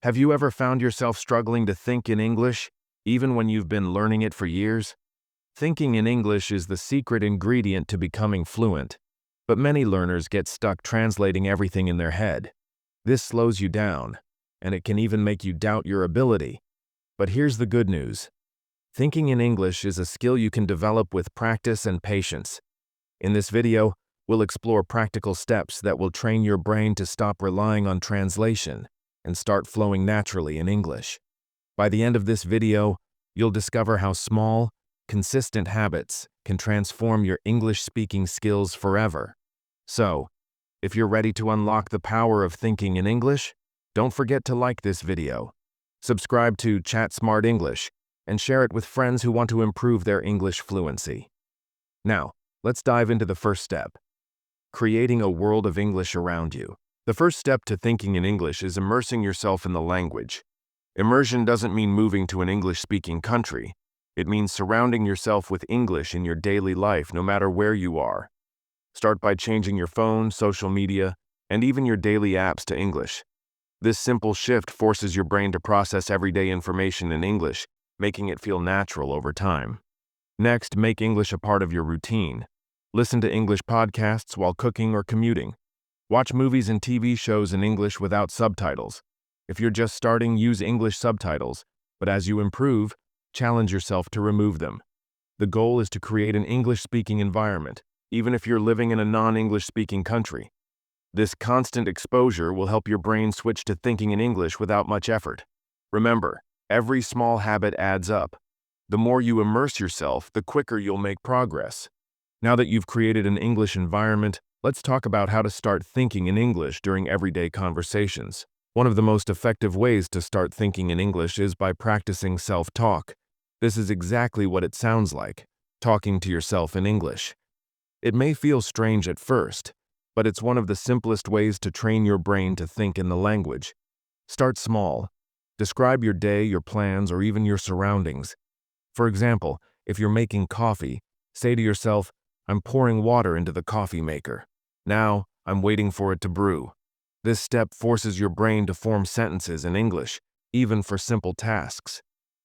Have you ever found yourself struggling to think in English, even when you've been learning it for years? Thinking in English is the secret ingredient to becoming fluent, but many learners get stuck translating everything in their head. This slows you down, and it can even make you doubt your ability. But here's the good news. Thinking in English is a skill you can develop with practice and patience. In this video, we'll explore practical steps that will train your brain to stop relying on translation and start flowing naturally in English. By the end of this video, you'll discover how small, consistent habits can transform your English-speaking skills forever. So, if you're ready to unlock the power of thinking in English, don't forget to like this video, subscribe to ChatSmart English, and share it with friends who want to improve their English fluency. Now, let's dive into the first step. Creating a world of English around you. The first step to thinking in English is immersing yourself in the language. Immersion doesn't mean moving to an English-speaking country. It means surrounding yourself with English in your daily life no matter where you are. Start by changing your phone, social media, and even your daily apps to English. This simple shift forces your brain to process everyday information in English, making it feel natural over time. Next, make English a part of your routine. Listen to English podcasts while cooking or commuting. Watch movies and TV shows in English without subtitles. If you're just starting, use English subtitles, but as you improve, challenge yourself to remove them. The goal is to create an English-speaking environment, even if you're living in a non-English-speaking country. This constant exposure will help your brain switch to thinking in English without much effort. Remember, every small habit adds up. The more you immerse yourself, the quicker you'll make progress. Now that you've created an English environment, let's talk about how to start thinking in English during everyday conversations. One of the most effective ways to start thinking in English is by practicing self-talk. This is exactly what it sounds like, talking to yourself in English. It may feel strange at first, but it's one of the simplest ways to train your brain to think in the language. Start small. Describe your day, your plans, or even your surroundings. For example, if you're making coffee, say to yourself, "I'm pouring water into the coffee maker. Now, I'm waiting for it to brew." This step forces your brain to form sentences in English, even for simple tasks.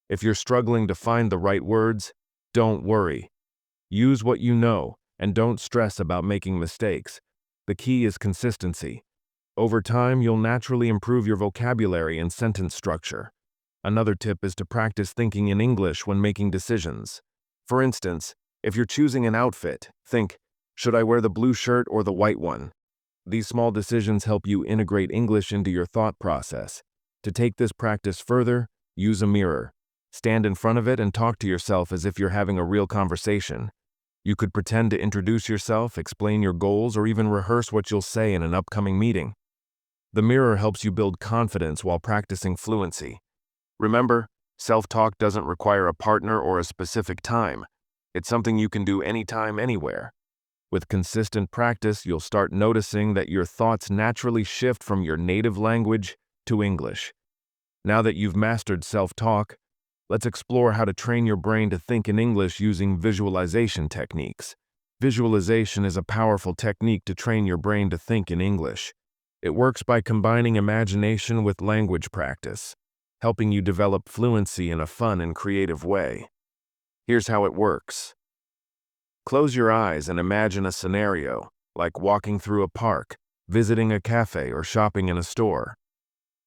If you're struggling to find the right words, don't worry. Use what you know and don't stress about making mistakes. The key is consistency. Over time, you'll naturally improve your vocabulary and sentence structure. Another tip is to practice thinking in English when making decisions. For instance, if you're choosing an outfit, think, "Should I wear the blue shirt or the white one?" These small decisions help you integrate English into your thought process. To take this practice further, use a mirror. Stand in front of it and talk to yourself as if you're having a real conversation. You could pretend to introduce yourself, explain your goals, or even rehearse what you'll say in an upcoming meeting. The mirror helps you build confidence while practicing fluency. Remember, self-talk doesn't require a partner or a specific time. It's something you can do anytime, anywhere. With consistent practice, you'll start noticing that your thoughts naturally shift from your native language to English. Now that you've mastered self-talk, let's explore how to train your brain to think in English using visualization techniques. Visualization is a powerful technique to train your brain to think in English. It works by combining imagination with language practice, helping you develop fluency in a fun and creative way. Here's how it works. Close your eyes and imagine a scenario, like walking through a park, visiting a cafe, or shopping in a store.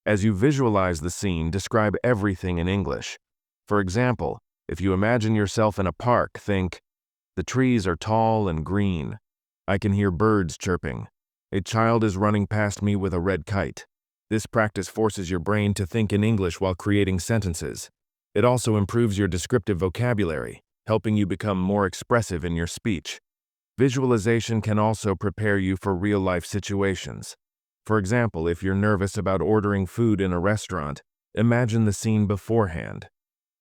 As you visualize the scene, describe everything in English. For example, if you imagine yourself in a park, think, "The trees are tall and green. I can hear birds chirping. A child is running past me with a red kite." This practice forces your brain to think in English while creating sentences. It also improves your descriptive vocabulary, helping you become more expressive in your speech. Visualization can also prepare you for real-life situations. For example, if you're nervous about ordering food in a restaurant, imagine the scene beforehand.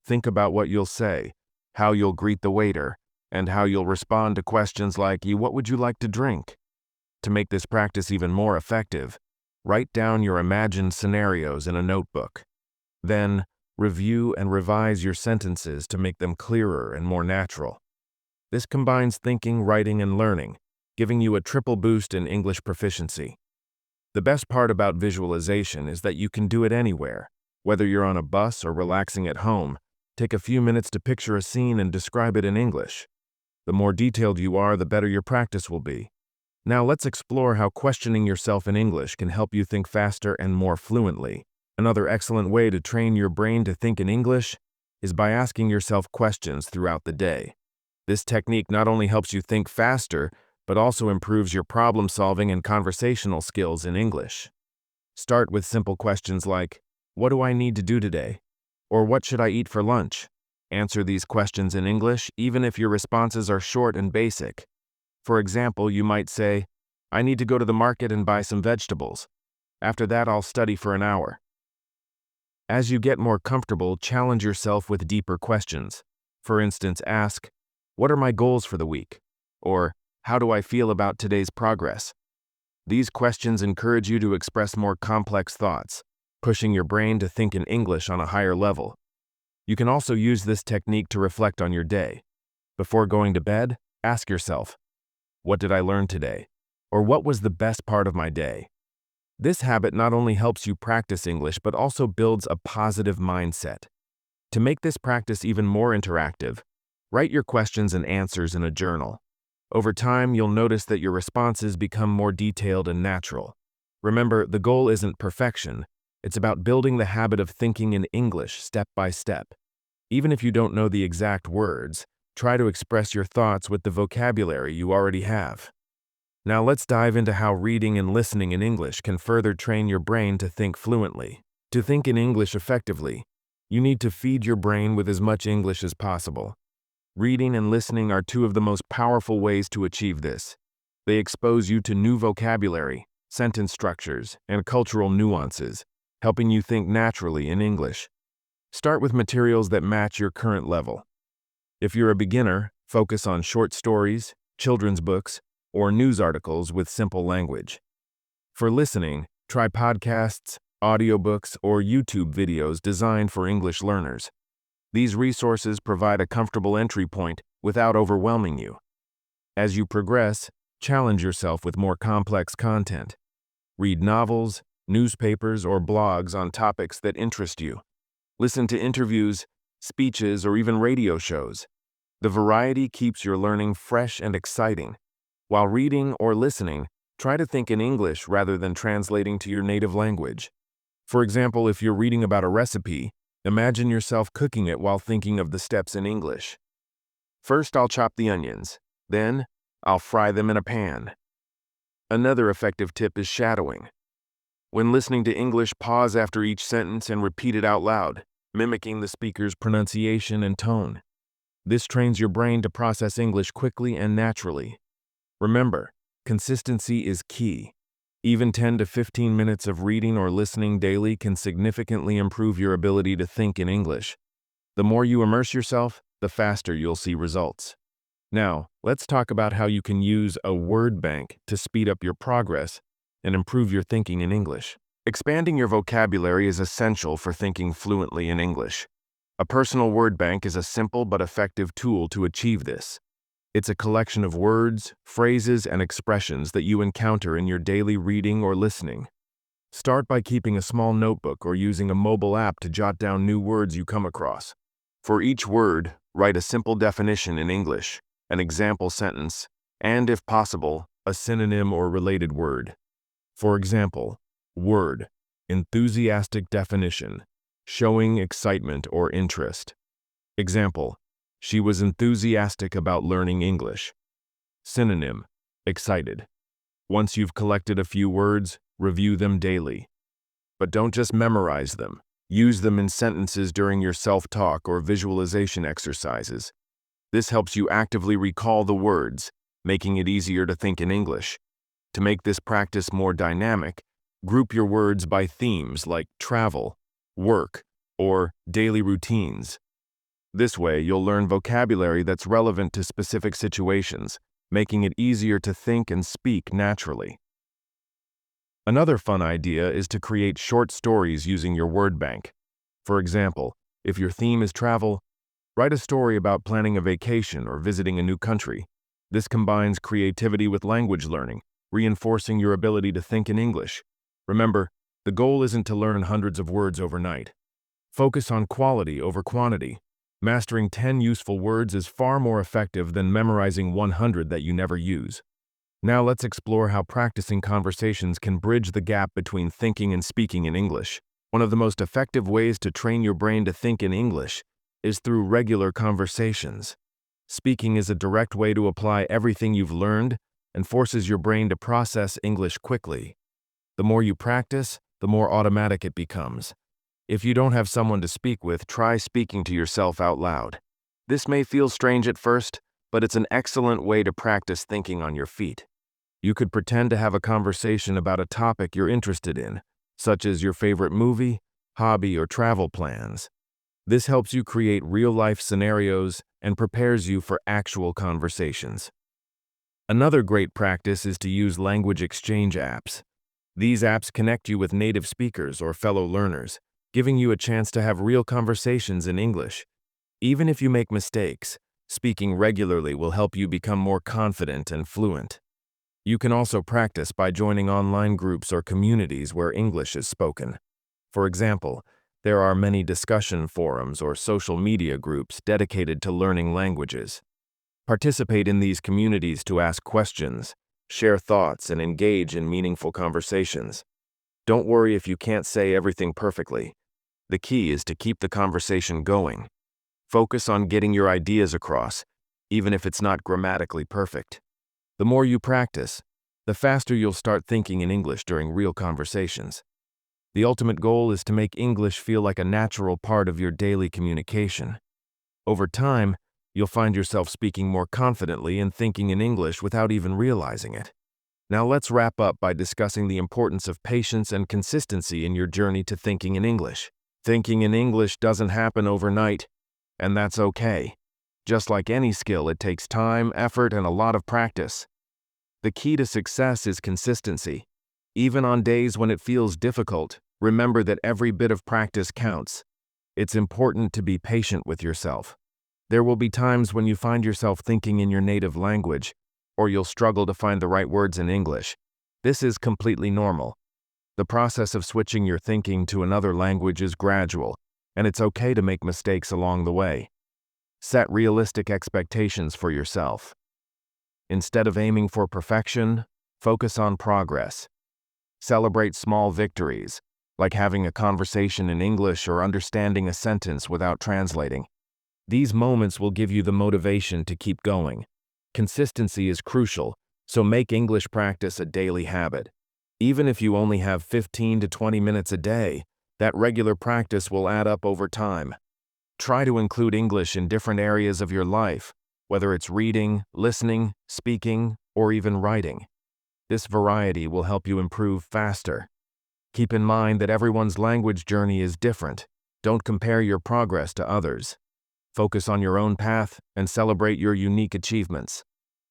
Think about what you'll say, how you'll greet the waiter, and how you'll respond to questions like, "What would you like to drink?" To make this practice even more effective, write down your imagined scenarios in a notebook. Then, review and revise your sentences to make them clearer and more natural. This combines thinking, writing, and learning, giving you a triple boost in English proficiency. The best part about visualization is that you can do it anywhere. Whether you're on a bus or relaxing at home, take a few minutes to picture a scene and describe it in English. The more detailed you are, the better your practice will be. Now let's explore how questioning yourself in English can help you think faster and more fluently. Another excellent way to train your brain to think in English is by asking yourself questions throughout the day. This technique not only helps you think faster, but also improves your problem-solving and conversational skills in English. Start with simple questions like, "What do I need to do today?" Or "What should I eat for lunch?" Answer these questions in English, even if your responses are short and basic. For example, you might say, "I need to go to the market and buy some vegetables. After that, I'll study for an hour." As you get more comfortable, challenge yourself with deeper questions. For instance, ask, "What are my goals for the week?" Or, "How do I feel about today's progress?" These questions encourage you to express more complex thoughts, pushing your brain to think in English on a higher level. You can also use this technique to reflect on your day. Before going to bed, ask yourself, "What did I learn today?" Or "What was the best part of my day?" This habit not only helps you practice English, but also builds a positive mindset. To make this practice even more interactive, write your questions and answers in a journal. Over time, you'll notice that your responses become more detailed and natural. Remember, the goal isn't perfection. It's about building the habit of thinking in English step by step. Even if you don't know the exact words, try to express your thoughts with the vocabulary you already have. Now let's dive into how reading and listening in English can further train your brain to think fluently. To think in English effectively, you need to feed your brain with as much English as possible. Reading and listening are two of the most powerful ways to achieve this. They expose you to new vocabulary, sentence structures, and cultural nuances, helping you think naturally in English. Start with materials that match your current level. If you're a beginner, focus on short stories, children's books, or news articles with simple language. For listening, try podcasts, audiobooks, or YouTube videos designed for English learners. These resources provide a comfortable entry point without overwhelming you. As you progress, challenge yourself with more complex content. Read novels, newspapers, or blogs on topics that interest you. Listen to interviews, speeches, or even radio shows. The variety keeps your learning fresh and exciting. While reading or listening, try to think in English rather than translating to your native language. For example, if you're reading about a recipe, imagine yourself cooking it while thinking of the steps in English. "First, I'll chop the onions. Then, I'll fry them in a pan." Another effective tip is shadowing. When listening to English, pause after each sentence and repeat it out loud, mimicking the speaker's pronunciation and tone. This trains your brain to process English quickly and naturally. Remember, consistency is key. Even 10 to 15 minutes of reading or listening daily can significantly improve your ability to think in English. The more you immerse yourself, the faster you'll see results. Now, let's talk about how you can use a word bank to speed up your progress and improve your thinking in English. Expanding your vocabulary is essential for thinking fluently in English. A personal word bank is a simple but effective tool to achieve this. It's a collection of words, phrases, and expressions that you encounter in your daily reading or listening. Start by keeping a small notebook or using a mobile app to jot down new words you come across. For each word, write a simple definition in English, an example sentence, and, if possible, a synonym or related word. For example, word, enthusiastic definition, showing excitement or interest. Example, she was enthusiastic about learning English. Synonym, excited. Once you've collected a few words, review them daily. But don't just memorize them. Use them in sentences during your self-talk or visualization exercises. This helps you actively recall the words, making it easier to think in English. To make this practice more dynamic, group your words by themes like travel, work, or daily routines. This way, you'll learn vocabulary that's relevant to specific situations, making it easier to think and speak naturally. Another fun idea is to create short stories using your word bank. For example, if your theme is travel, write a story about planning a vacation or visiting a new country. This combines creativity with language learning, reinforcing your ability to think in English. Remember, the goal isn't to learn hundreds of words overnight. Focus on quality over quantity. Mastering 10 useful words is far more effective than memorizing 100 that you never use. Now let's explore how practicing conversations can bridge the gap between thinking and speaking in English. One of the most effective ways to train your brain to think in English is through regular conversations. Speaking is a direct way to apply everything you've learned and forces your brain to process English quickly. The more you practice, the more automatic it becomes. If you don't have someone to speak with, try speaking to yourself out loud. This may feel strange at first, but it's an excellent way to practice thinking on your feet. You could pretend to have a conversation about a topic you're interested in, such as your favorite movie, hobby, or travel plans. This helps you create real-life scenarios and prepares you for actual conversations. Another great practice is to use language exchange apps. These apps connect you with native speakers or fellow learners, giving you a chance to have real conversations in English. Even if you make mistakes, speaking regularly will help you become more confident and fluent. You can also practice by joining online groups or communities where English is spoken. For example, there are many discussion forums or social media groups dedicated to learning languages. Participate in these communities to ask questions, share thoughts, and engage in meaningful conversations. Don't worry if you can't say everything perfectly. The key is to keep the conversation going. Focus on getting your ideas across, even if it's not grammatically perfect. The more you practice, the faster you'll start thinking in English during real conversations. The ultimate goal is to make English feel like a natural part of your daily communication. Over time, you'll find yourself speaking more confidently and thinking in English without even realizing it. Now let's wrap up by discussing the importance of patience and consistency in your journey to thinking in English. Thinking in English doesn't happen overnight, and that's okay. Just like any skill, it takes time, effort, and a lot of practice. The key to success is consistency. Even on days when it feels difficult, remember that every bit of practice counts. It's important to be patient with yourself. There will be times when you find yourself thinking in your native language, or you'll struggle to find the right words in English. This is completely normal. The process of switching your thinking to another language is gradual, and it's okay to make mistakes along the way. Set realistic expectations for yourself. Instead of aiming for perfection, focus on progress. Celebrate small victories, like having a conversation in English or understanding a sentence without translating. These moments will give you the motivation to keep going. Consistency is crucial, so make English practice a daily habit. Even if you only have 15 to 20 minutes a day, that regular practice will add up over time. Try to include English in different areas of your life, whether it's reading, listening, speaking, or even writing. This variety will help you improve faster. Keep in mind that everyone's language journey is different. Don't compare your progress to others. Focus on your own path and celebrate your unique achievements.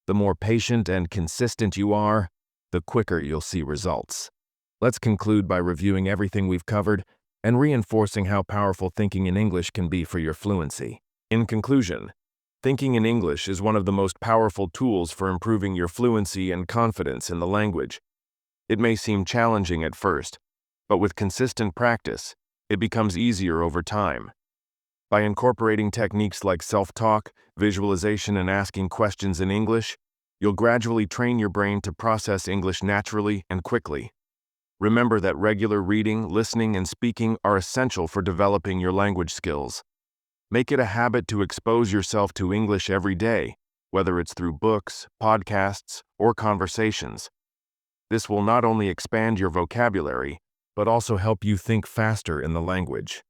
The more patient and consistent you are, the quicker you'll see results. Let's conclude by reviewing everything we've covered and reinforcing how powerful thinking in English can be for your fluency. In conclusion, thinking in English is one of the most powerful tools for improving your fluency and confidence in the language. It may seem challenging at first, but with consistent practice, it becomes easier over time. By incorporating techniques like self-talk, visualization, and asking questions in English, you'll gradually train your brain to process English naturally and quickly. Remember that regular reading, listening, and speaking are essential for developing your language skills. Make it a habit to expose yourself to English every day, whether it's through books, podcasts, or conversations. This will not only expand your vocabulary, but also help you think faster in the language.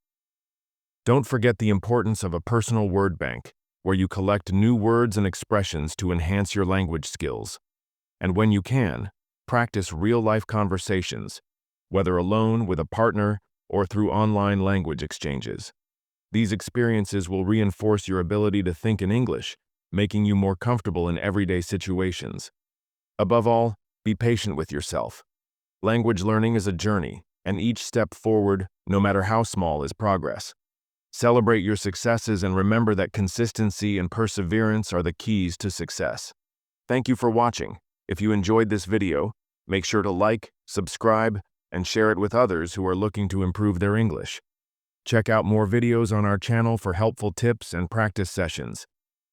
Don't forget the importance of a personal word bank, where you collect new words and expressions to enhance your language skills. And when you can, practice real-life conversations, whether alone, with a partner, or through online language exchanges. These experiences will reinforce your ability to think in English, making you more comfortable in everyday situations. Above all, be patient with yourself. Language learning is a journey, and each step forward, no matter how small, is progress. Celebrate your successes and remember that consistency and perseverance are the keys to success. Thank you for watching. If you enjoyed this video, make sure to like, subscribe, and share it with others who are looking to improve their English. Check out more videos on our channel for helpful tips and practice sessions.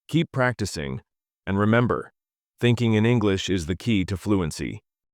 Keep practicing, and remember, thinking in English is the key to fluency.